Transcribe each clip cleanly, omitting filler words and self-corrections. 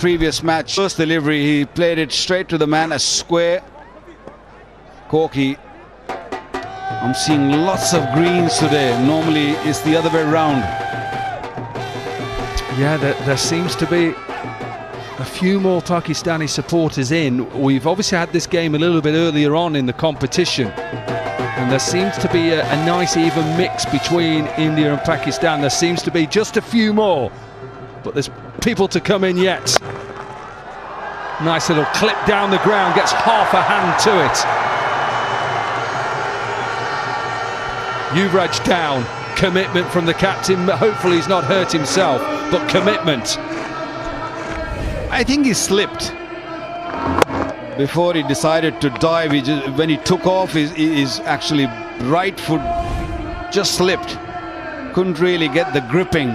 previous match. First delivery, he played it straight to the man, a square. Corky, I'm seeing lots of greens today. Normally it's the other way around. Yeah, there seems to be a few more Pakistani supporters in. We've obviously had this game a little bit earlier on in the competition, and there seems to be a nice even mix between India and Pakistan. There seems to be just a few more, but there's people to come in yet. Nice little clip down the ground, gets half a hand to it. Yuvraj down, commitment from the captain. Hopefully he's not hurt himself, but commitment. I think he slipped before he decided to dive. When he took off, his actually right foot just slipped. Couldn't really get the gripping.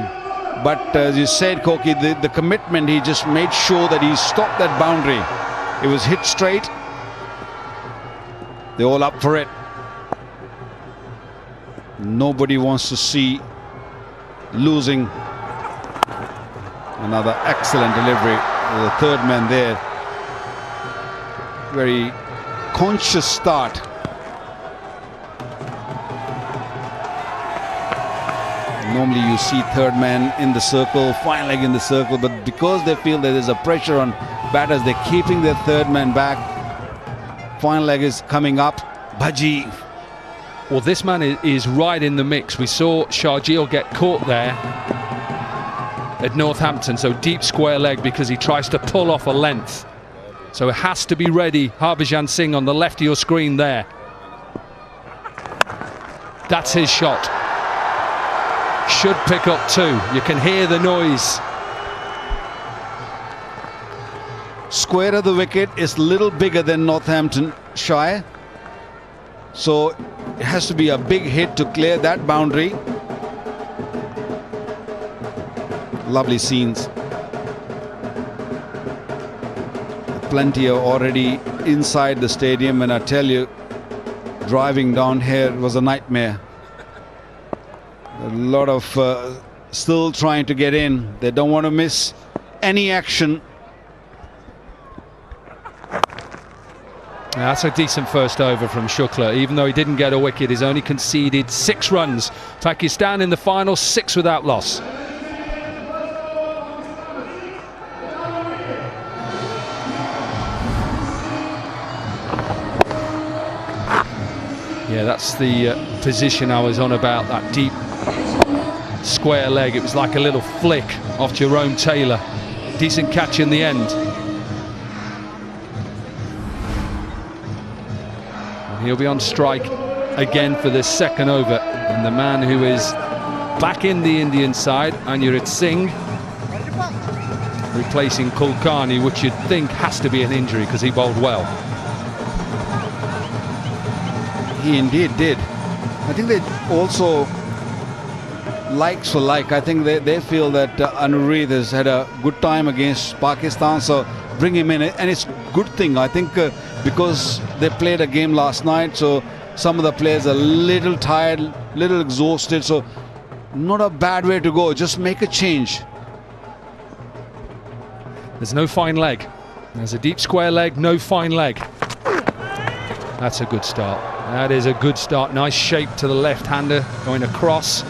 But as you said, Corky, the commitment, he just made sure that he stopped that boundary. It was hit straight. They're all up for it. Nobody wants to see losing. Another excellent delivery. The third man there. Very conscious start. Normally you see third man in the circle, fine leg in the circle, but because they feel that there's a pressure on batters, they're keeping their third man back. Fine leg is coming up. Bhaji. Well, this man is right in the mix. We saw Sharjeel get caught there at Northampton, so deep square leg because he tries to pull off a length. So it has to be ready. Harbhajan Singh on the left of your screen there. That's his shot. Should pick up two. You can hear the noise. Square of the wicket is a little bigger than Northamptonshire, so it has to be a big hit to clear that boundary. Lovely scenes. Plenty are already inside the stadium, and I tell you, driving down here was a nightmare. A lot of still trying to get in. They don't want to miss any action. That's a decent first over from Shukla. Even though he didn't get a wicket, he's only conceded 6 runs. Pakistan in the final, 6 without loss. Yeah, that's the position I was on about, that deep square leg. It was like a little flick off Jerome Taylor. Decent catch in the end. And he'll be on strike again for this second over. And the man who is back in the Indian side, Anurit Singh, replacing Kulkarni, which you'd think has to be an injury because he bowled well. He indeed did. I think they also, likes for like, I think they feel that Anurit has had a good time against Pakistan, so bring him in. And it's a good thing, I think, because they played a game last night, so some of the players are a little tired, little exhausted, so not a bad way to go. Just make a change. There's no fine leg. There's a deep square leg, no fine leg. That's a good start. That is a good start. Nice shape to the left-hander going across.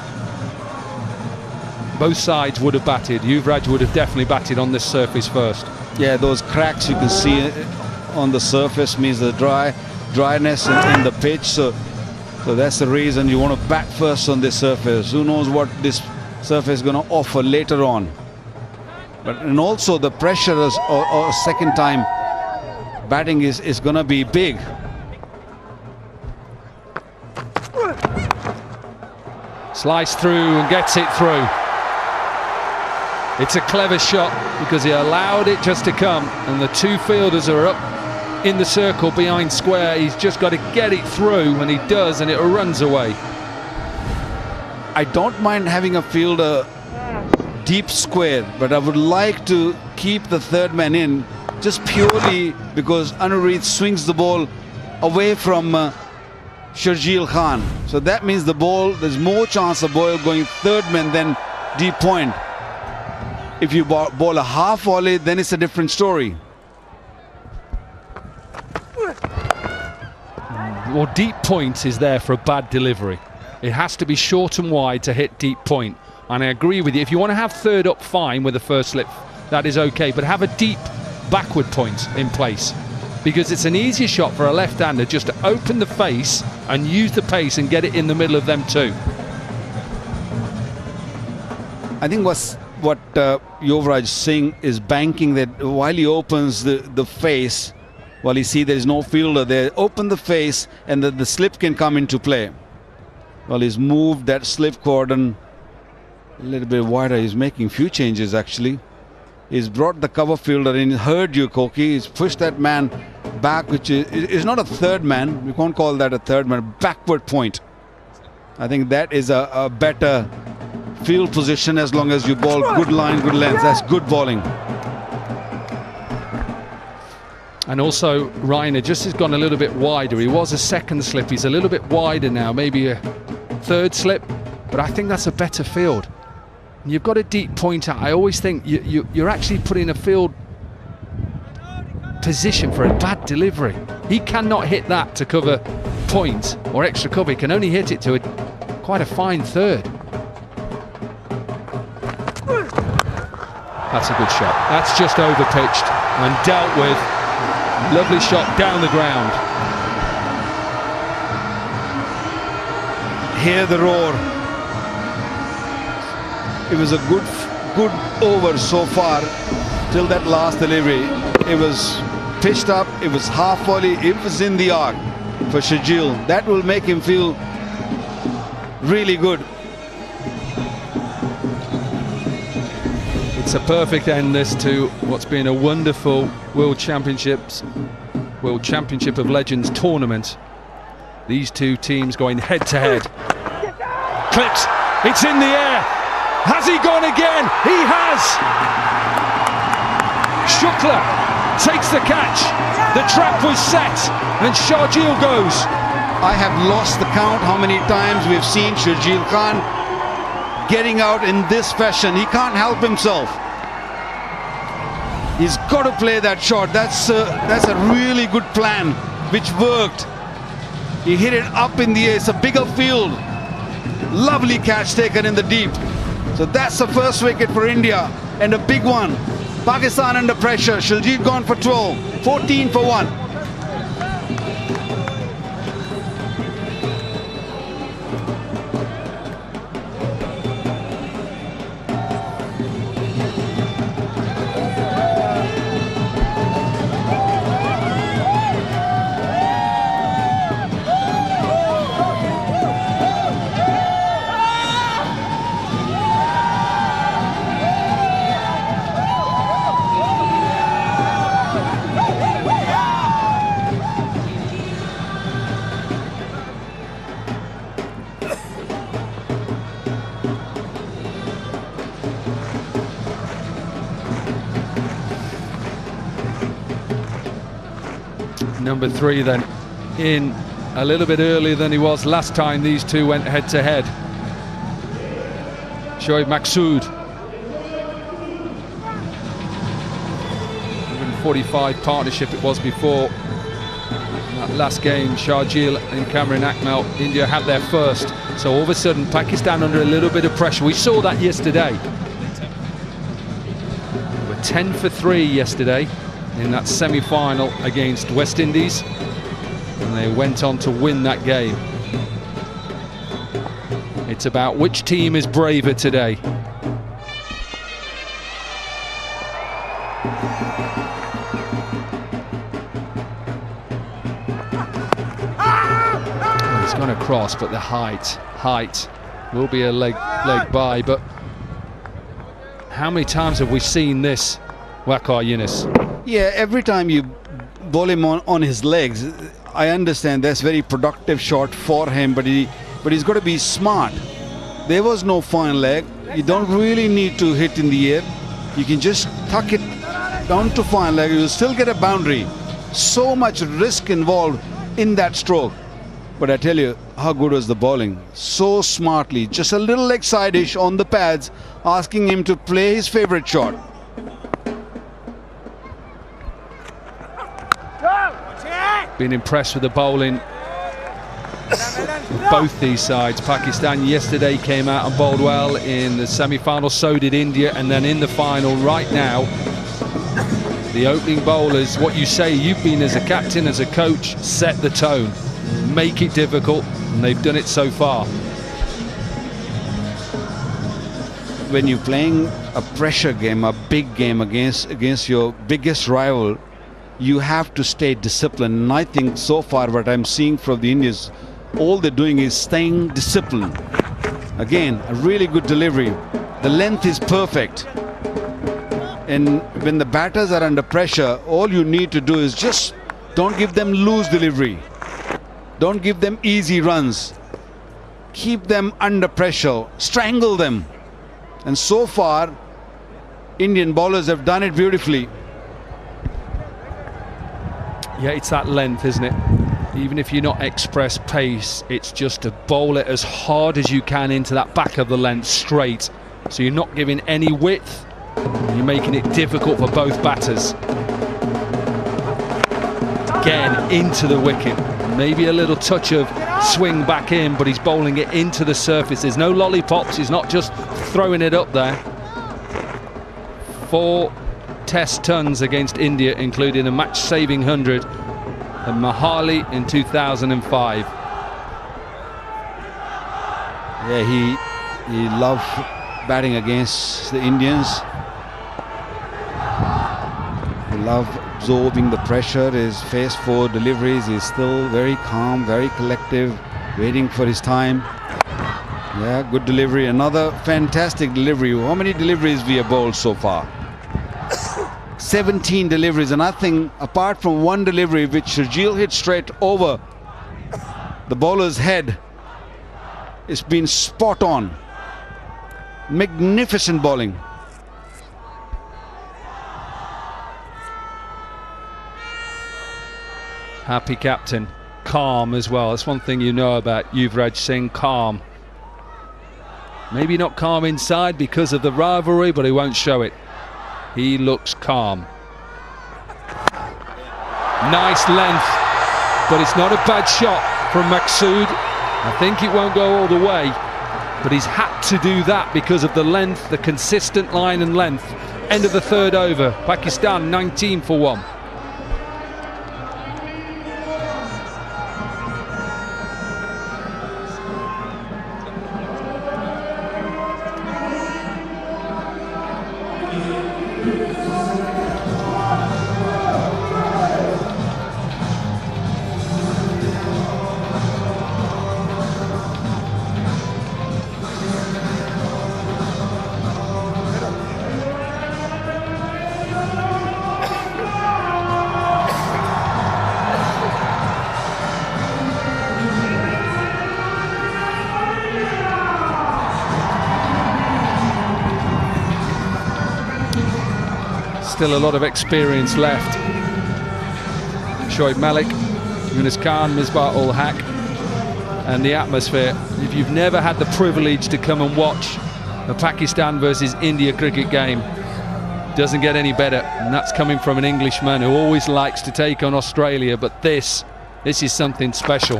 Both sides would have batted. Yuvraj would have definitely batted on this surface first. Yeah, those cracks you can see on the surface means the dryness in the pitch. So that's the reason you want to bat first on this surface. Who knows what this surface is going to offer later on. And also the pressure is, or second time batting is going to be big. Slice through and gets it through. It's a clever shot because he allowed it just to come, and the 2 fielders are up in the circle behind square. He's just got to get it through, and he does, and it runs away. I don't mind having a fielder deep square, but I would like to keep the third man in just purely because Anurit swings the ball away from Sharjeel Khan. So that means the ball, there's more chance of ball going third man than deep point. If you bowl a half volley, then it's a different story. Well, deep point is there for a bad delivery. It has to be short and wide to hit deep point. And I agree with you. If you want to have third up, fine with the first slip, that is okay. But have a deep backward point in place, because it's an easier shot for a left-hander just to open the face and use the pace and get it in the middle of them too. I think what Yuvraj Singh is banking, that while he opens the face, while he see there is no fielder there, open the face and the slip can come into play. Well, he's moved that slip cordon a little bit wider. He's making few changes actually. He's brought the cover fielder in, heard you, Koki. He's pushed that man back, which is not a third man. We can't call that a third man. Backward point. I think that is a better field position as long as you bowl good line, good length. That's good bowling. And also, Raina just has gone a little bit wider. He was a second slip. He's a little bit wider now, maybe a third slip. But I think that's a better field. And you've got a deep point out. I always think you're actually putting a field position for a bad delivery. He cannot hit that to cover point or extra cover. He can only hit it to quite a fine third. That's a good shot. That's just over-pitched and dealt with. Lovely shot down the ground. Hear the roar. It was a good over so far till that last delivery. It was pitched up, it was half volley, it was in the arc for Sharjeel. That will make him feel really good. It's a perfect end this to what's been a wonderful World Championship of Legends tournament. These two teams going head to head. Clips, it's in the air. Has he gone again? He has. Shukla takes the catch. The trap was set and Sharjeel goes. I have lost the count how many times we've seen Sharjeel Khan getting out in this fashion. He can't help himself. He's got to play that shot. That's a really good plan, which worked. He hit it up in the air. It's a bigger field. Lovely catch taken in the deep. So that's the first wicket for India, and a big one. Pakistan under pressure. Sharjeel gone for 12, 14 for 1. Number 3 then in a little bit earlier than he was last time these two went head to head. Shoaib Maqsood, 145 partnership it was before. In that last game, Sharjeel and Cameron Akmal, India had their first. So all of a sudden Pakistan under a little bit of pressure. We saw that yesterday. They were 10 for 3 yesterday in that semi-final against West Indies, and they went on to win that game. It's about which team is braver today. Well, he's gone across, but the height will be a leg by. But how many times have we seen this, Waqar Younis? Yeah, every time you bowl him on his legs, I understand that's very productive shot for him, but he's got to be smart. There was no fine leg. You don't really need to hit in the air. You can just tuck it down to fine leg. You'll still get a boundary. So much risk involved in that stroke. But I tell you, how good was the bowling? So smartly, just a little leg side-ish on the pads, asking him to play his favourite shot. Been impressed with the bowling both these sides. Pakistan yesterday came out and bowled well in the semi-final, so did India, and then in the final right now, the opening bowlers, what you say, you've been as a captain, as a coach, set the tone, make it difficult, and they've done it so far. When you're playing a pressure game, a big game against your biggest rival, you have to stay disciplined. And I think so far what I'm seeing from the Indians, all they're doing is staying disciplined. Again, a really good delivery. The length is perfect. And when the batters are under pressure, all you need to do is just don't give them loose delivery. Don't give them easy runs. Keep them under pressure. Strangle them. And so far, Indian bowlers have done it beautifully. Yeah, it's that length, isn't it? Even if you're not express pace, it's just to bowl it as hard as you can into that back of the length straight. So you're not giving any width. You're making it difficult for both batters. Again, into the wicket. Maybe a little touch of swing back in, but he's bowling it into the surface. There's no lollipops. He's not just throwing it up there. 4 Test tons against India, including a match-saving 100 and Mohali in 2005. Yeah, he loved batting against the Indians. He loved absorbing the pressure. His phase 4 deliveries, he's still very calm, very collective, waiting for his time. Yeah, good delivery. Another fantastic delivery. How many deliveries we have bowled so far? 17 deliveries, and I think apart from one delivery which Sharjeel hit straight over the bowler's head, it's been spot on. Magnificent bowling. Happy captain, calm as well. That's one thing you know about Yuvraj Singh, calm. Maybe not calm inside because of the rivalry, but he won't show it. He looks calm. Nice length, but it's not a bad shot from Maqsood. I think it won't go all the way, but he's had to do that because of the length, the consistent line and length. End of the 3rd over. Pakistan 19 for 1. Still a lot of experience left. Shoaib Malik, Yunus Khan, Misbah-ul-Haq, and the atmosphere. If you've never had the privilege to come and watch a Pakistan versus India cricket game, doesn't get any better, and that's coming from an Englishman who always likes to take on Australia, but this is something special.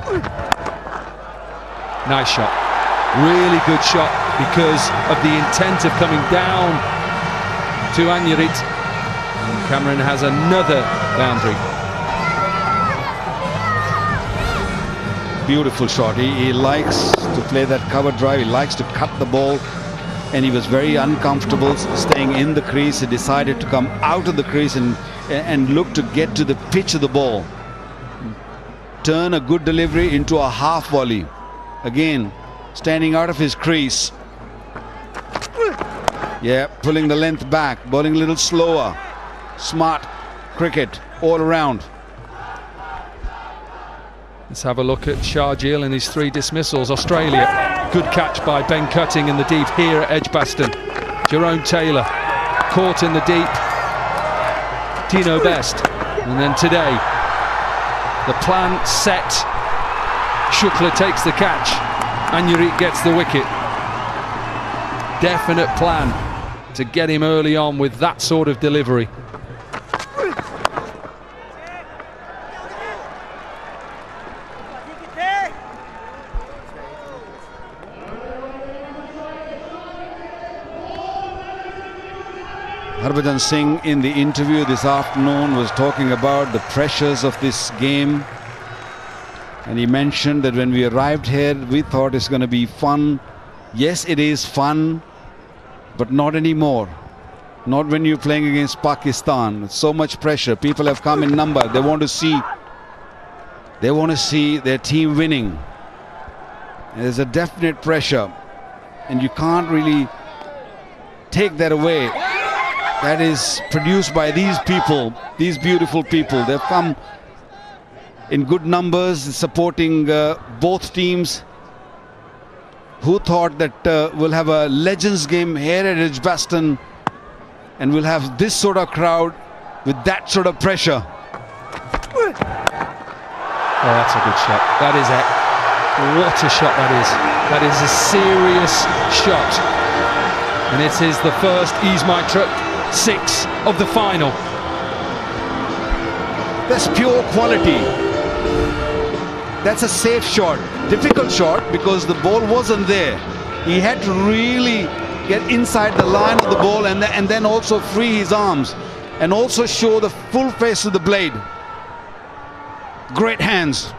Nice shot, really good shot because of the intent of coming down to Anyarit. And Cameron has another boundary. Beautiful shot. He likes to play that cover drive. He likes to cut the ball, and he was very uncomfortable staying in the crease. He decided to come out of the crease and look to get to the pitch of the ball. Turn a good delivery into a half volley. Again, standing out of his crease. Yeah, pulling the length back, bowling a little slower. Smart cricket all around. Let's have a look at Sharjeel and his 3 dismissals. Australia, good catch by Ben Cutting in the deep here at Edgbaston. Jerome Taylor caught in the deep. Tino Best. And then today, the plan set Shukla takes the catch, and Yurik gets the wicket. Definite plan to get him early on with that sort of delivery. Harbhajan Singh in the interview this afternoon was talking about the pressures of this game, and he mentioned that when we arrived here we thought it's going to be fun. Yes, it is fun, but not anymore. Not when you're playing against Pakistan. It's so much pressure. People have come in number. They want to see their team winning. There's a definite pressure, and you can't really take that away. That is produced by these people, these beautiful people. They've come in good numbers supporting both teams. Who thought that we'll have a Legends game here at Edgbaston and we'll have this sort of crowd with that sort of pressure? Oh, that's a good shot. That is it. What a shot that is. That is a serious shot. And it is the first Ease My Trip 6 of the final. That's pure quality. That's a safe shot. Difficult shot because the ball wasn't there. He had to really get inside the line of the ball and then also free his arms and also show the full face of the blade. Great hands.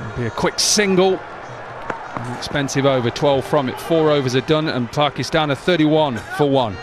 It'll be a quick single. An expensive over, 12 from it. 4 overs are done and Pakistan are 31 for 1.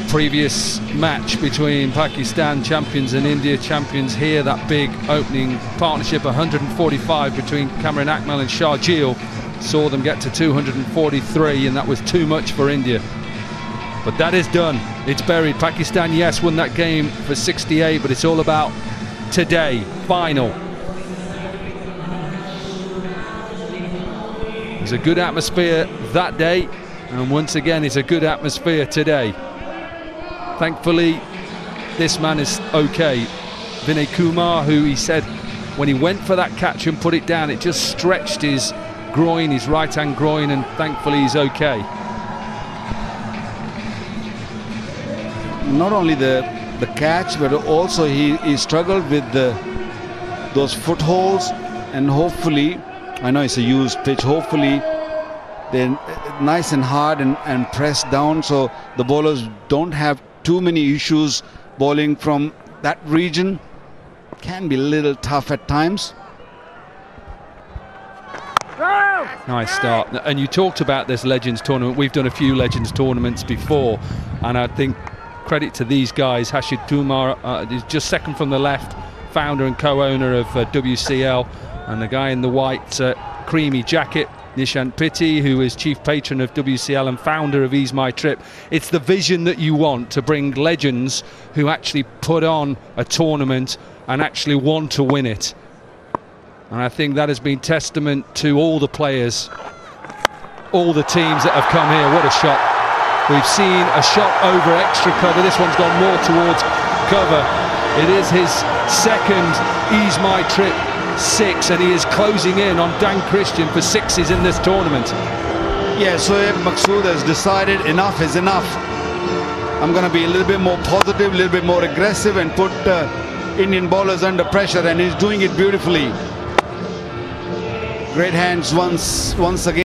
Previous match between Pakistan champions and India champions here, that big opening partnership, 145 between Kamran Akmal and Sharjeel, saw them get to 243, and that was too much for India. But that is done. It's buried. Pakistan, yes, won that game for 68, but it's all about today, final. It was a good atmosphere that day, and once again it's a good atmosphere today. Thankfully, this man is okay. Vinay Kumar, who he said when he went for that catch and put it down, it just stretched his groin, his right-hand groin, and thankfully he's okay. Not only the catch, but also he struggled with those footholds, and hopefully, I know it's a used pitch, hopefully they're nice and hard and pressed down so the bowlers don't have too many issues bowling from that region. Can be a little tough at times. Nice start. And you talked about this Legends tournament. We've done a few Legends tournaments before, and I think credit to these guys. Hashid Kumar is just second from the left, founder and co-owner of WCL, and the guy in the white creamy jacket, Nishant Pitti, who is chief patron of WCL and founder of Ease My Trip. It's the vision that you want, to bring legends who actually put on a tournament and actually want to win it. And I think that has been testament to all the players, all the teams that have come here. What a shot. We've seen a shot over extra cover. This one's gone more towards cover. It is his second Ease My Trip 6, and he is closing in on Dan Christian for 6s in this tournament. Yeah, Shoaib Maqsood has decided enough is enough. I'm going to be a little bit more positive, a little bit more aggressive, and put Indian bowlers under pressure, and he's doing it beautifully. Great hands once again.